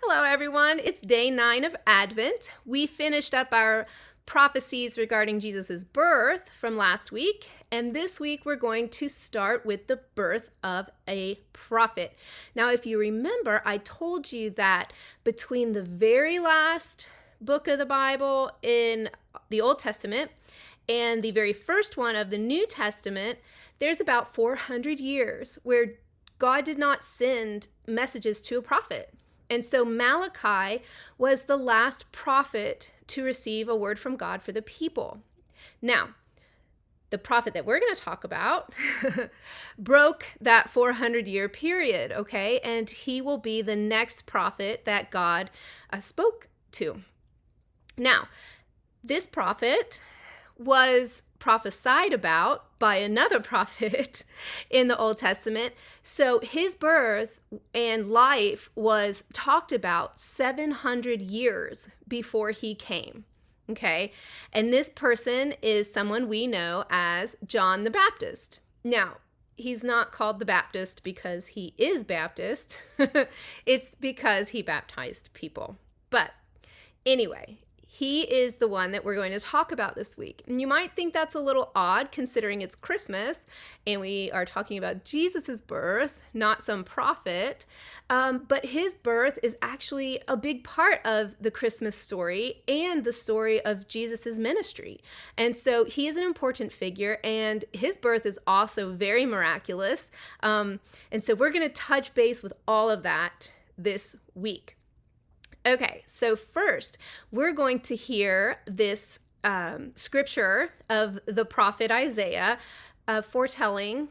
Hello, everyone. It's day 9 of Advent. We finished up our prophecies regarding Jesus' birth from last week, and this week we're going to start with the birth of a prophet. Now, if you remember, I told you that between the very last book of the Bible in the Old Testament and the very first one of the New Testament, there's about 400 years where God did not send messages to a prophet. And so Malachi was the last prophet to receive a word from God for the people. Now, the prophet that we're going to talk about broke that 400-year period, okay? And he will be the next prophet that God spoke to. Now, this prophet was prophesied about by another prophet in the Old Testament. So his birth and life was talked about 700 years before he came. Okay. And this person is someone we know as John the Baptist. Now, he's not called the Baptist because he is Baptist. It's because he baptized people. But anyway, he is the one that we're going to talk about this week. And you might think that's a little odd considering it's Christmas and we are talking about Jesus's birth, not some prophet. But his birth is actually a big part of the Christmas story and the story of Jesus's ministry. And so he is an important figure, and his birth is also very miraculous. And so we're going to touch base with all of that this week. Okay, so first, we're going to hear this scripture of the prophet Isaiah foretelling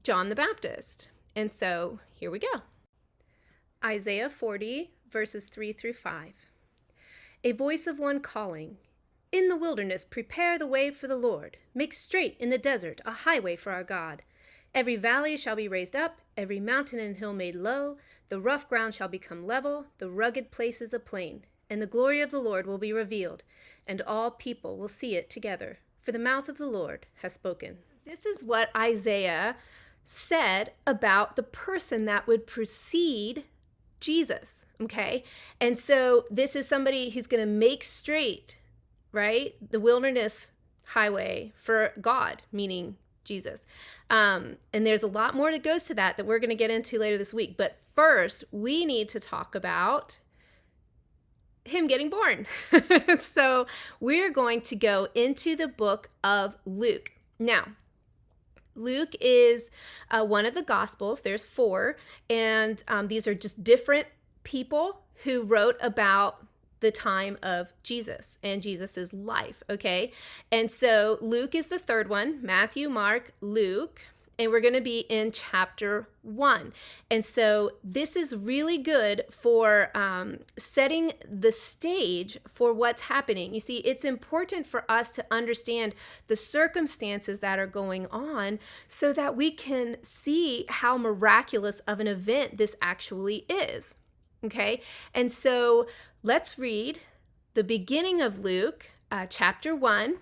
John the Baptist. And so here we go. Isaiah 40, verses 3 through 5. A voice of one calling, "In the wilderness prepare the way for the Lord. Make straight in the desert a highway for our God. Every valley shall be raised up, every mountain and hill made low. The rough ground shall become level, the rugged places a plain. And the glory of the Lord will be revealed, and all people will see it together. For the mouth of the Lord has spoken." This is what Isaiah said about the person that would precede Jesus, okay? And so this is somebody who's going to make straight, right, the wilderness highway for God, meaning Jesus. And there's a lot more that goes to that we're going to get into later this week. But first, we need to talk about him getting born. So we're going to go into the book of Luke. Now, Luke is one of the Gospels. There's 4, and these are just different people who wrote about the time of Jesus and Jesus's life, okay? And so Luke is the third one, Matthew, Mark, Luke, and we're going to be in chapter 1. And so this is really good for setting the stage for what's happening. You see, it's important for us to understand the circumstances that are going on so that we can see how miraculous of an event this actually is. Okay, and so let's read the beginning of Luke, chapter 1.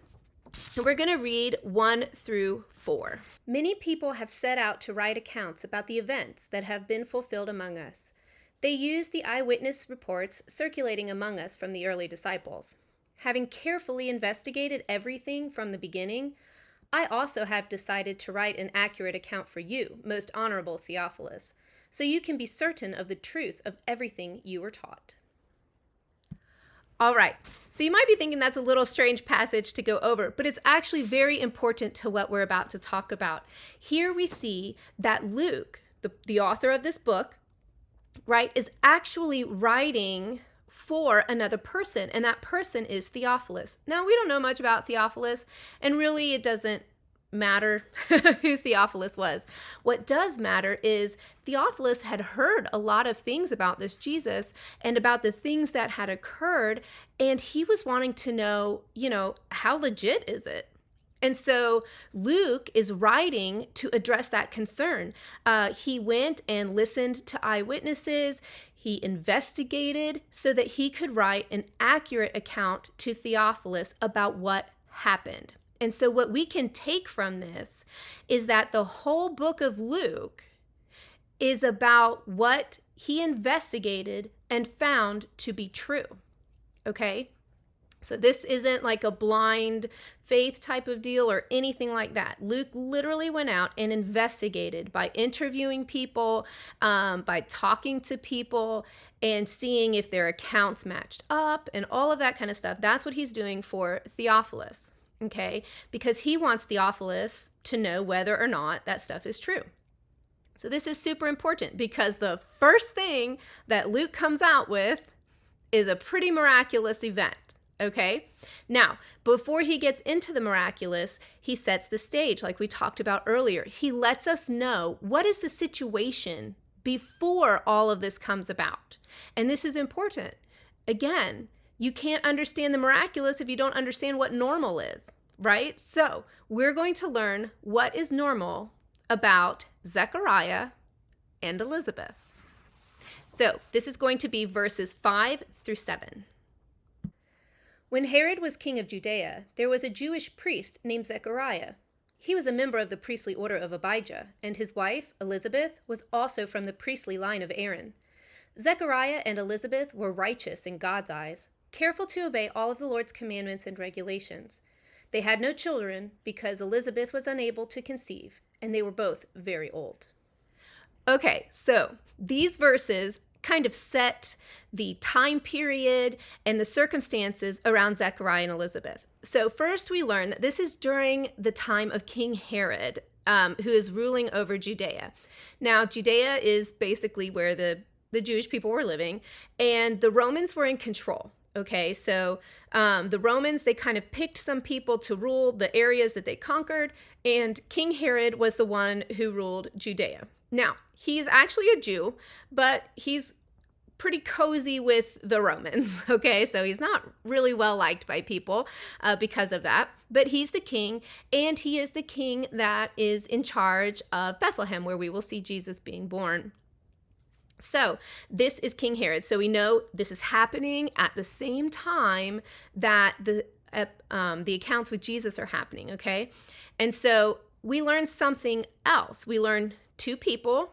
And we're going to read 1 through 4. Many people have set out to write accounts about the events that have been fulfilled among us. They use the eyewitness reports circulating among us from the early disciples. Having carefully investigated everything from the beginning, I also have decided to write an accurate account for you, most honorable Theophilus, so you can be certain of the truth of everything you were taught. All right, so you might be thinking that's a little strange passage to go over, but it's actually very important to what we're about to talk about. Here we see that Luke, the author of this book, right, is actually writing for another person, and that person is Theophilus. Now, we don't know much about Theophilus, and really it doesn't matter who Theophilus was. What does matter is Theophilus had heard a lot of things about this Jesus and about the things that had occurred, and he was wanting to know, how legit is it? And so Luke is writing to address that concern. He went and listened to eyewitnesses. He investigated so that he could write an accurate account to Theophilus about what happened. And so what we can take from this is that the whole book of Luke is about what he investigated and found to be true. Okay? So this isn't like a blind faith type of deal or anything like that. Luke literally went out and investigated by interviewing people, by talking to people and seeing if their accounts matched up and all of that kind of stuff. That's what he's doing for Theophilus, okay? Because he wants Theophilus to know whether or not that stuff is true. So this is super important because the first thing that Luke comes out with is a pretty miraculous event. Okay, now, before he gets into the miraculous, he sets the stage like we talked about earlier. He lets us know what is the situation before all of this comes about. And this is important. Again, you can't understand the miraculous if you don't understand what normal is, right? So we're going to learn what is normal about Zechariah and Elizabeth. So this is going to be verses 5 through 7. When Herod was king of Judea, there was a Jewish priest named Zechariah. He was a member of the priestly order of Abijah, and his wife, Elizabeth, was also from the priestly line of Aaron. Zechariah and Elizabeth were righteous in God's eyes, careful to obey all of the Lord's commandments and regulations. They had no children because Elizabeth was unable to conceive, and they were both very old. Okay, so these verses kind of set the time period and the circumstances around Zechariah and Elizabeth. So first we learn that this is during the time of King Herod, who is ruling over Judea. Now, Judea is basically where the Jewish people were living, and the Romans were in control. Okay, so the Romans, they kind of picked some people to rule the areas that they conquered, and King Herod was the one who ruled Judea. Now, he's actually a Jew, but he's pretty cozy with the Romans, okay? So he's not really well liked by people because of that, but he's the king, and he is the king that is in charge of Bethlehem, where we will see Jesus being born. So this is King Herod. So we know this is happening at the same time that the accounts with Jesus are happening, okay? And so we learn something else. We learn two people,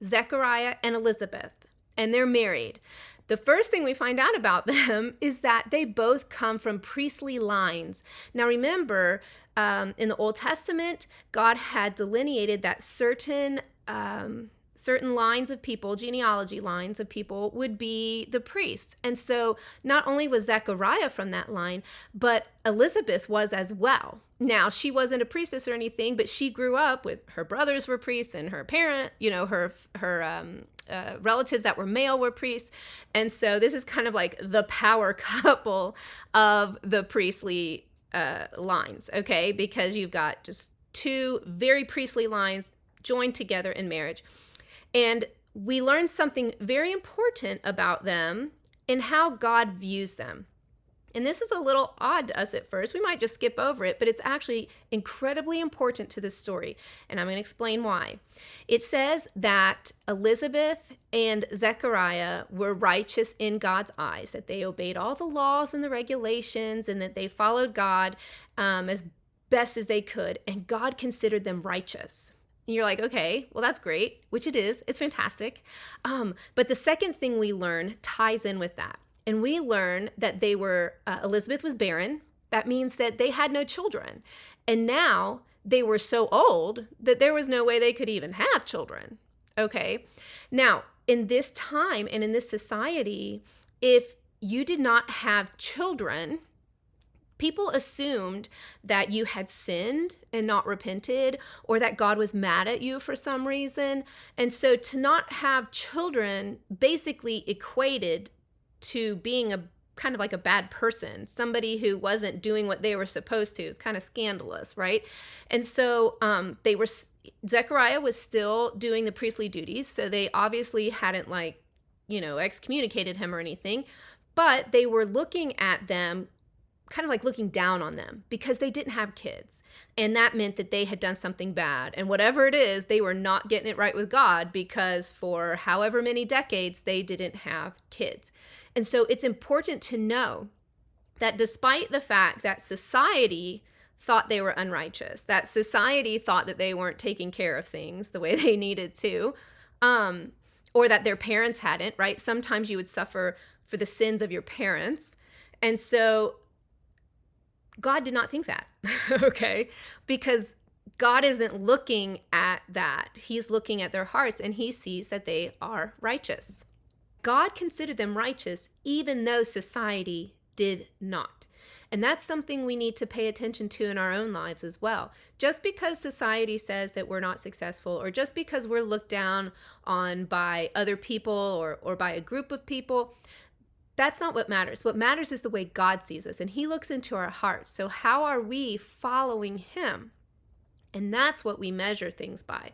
Zechariah and Elizabeth, and they're married. The first thing we find out about them is that they both come from priestly lines. Now remember, in the Old Testament, God had delineated that certain lines of people, genealogy lines of people, would be the priests. And so not only was Zechariah from that line, but Elizabeth was as well. Now, she wasn't a priestess or anything, but she grew up with her brothers were priests, and her parent, her relatives that were male were priests. And so this is kind of like the power couple of the priestly lines, okay? Because you've got just two very priestly lines joined together in marriage. And we learn something very important about them in how God views them. And this is a little odd to us at first. We might just skip over it, but it's actually incredibly important to this story. And I'm going to explain why. It says that Elizabeth and Zechariah were righteous in God's eyes, that they obeyed all the laws and the regulations, and that they followed God as best as they could. And God considered them righteous. And you're like, okay, well, that's great, which it is. It's fantastic. But the second thing we learn ties in with that. And we learn that they were, Elizabeth was barren. That means that they had no children. And now they were so old that there was no way they could even have children. Okay. Now, in this time and in this society, if you did not have children, people assumed that you had sinned and not repented, or that God was mad at you for some reason. And so to not have children basically equated to being a kind of like a bad person, somebody who wasn't doing what they were supposed to. It's kind of scandalous, right? And so Zechariah was still doing the priestly duties, so they obviously hadn't excommunicated him or anything, but they were looking at them kind of like looking down on them because they didn't have kids. And that meant that they had done something bad. And whatever it is, they were not getting it right with God because for however many decades, they didn't have kids. And so it's important to know that despite the fact that society thought they were unrighteous, that society thought that they weren't taking care of things the way they needed to, or that their parents hadn't, right? Sometimes you would suffer for the sins of your parents. And so God did not think that, okay? Because God isn't looking at that. He's looking at their hearts, and he sees that they are righteous. God considered them righteous even though society did not. And that's something we need to pay attention to in our own lives as well. Just because society says that we're not successful, or just because we're looked down on by other people or by a group of people, that's not what matters. What matters is the way God sees us, and he looks into our hearts. So how are we following him? And that's what we measure things by.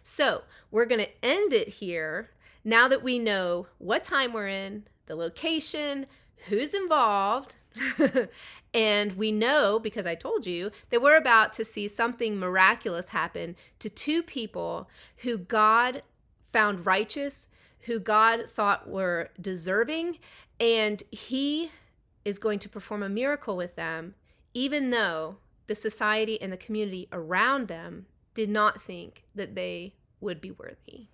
So we're going to end it here now that we know what time we're in, the location, who's involved, and we know, because I told you, that we're about to see something miraculous happen to two people who God found righteous, who God thought were deserving, and he is going to perform a miracle with them, even though the society and the community around them did not think that they would be worthy.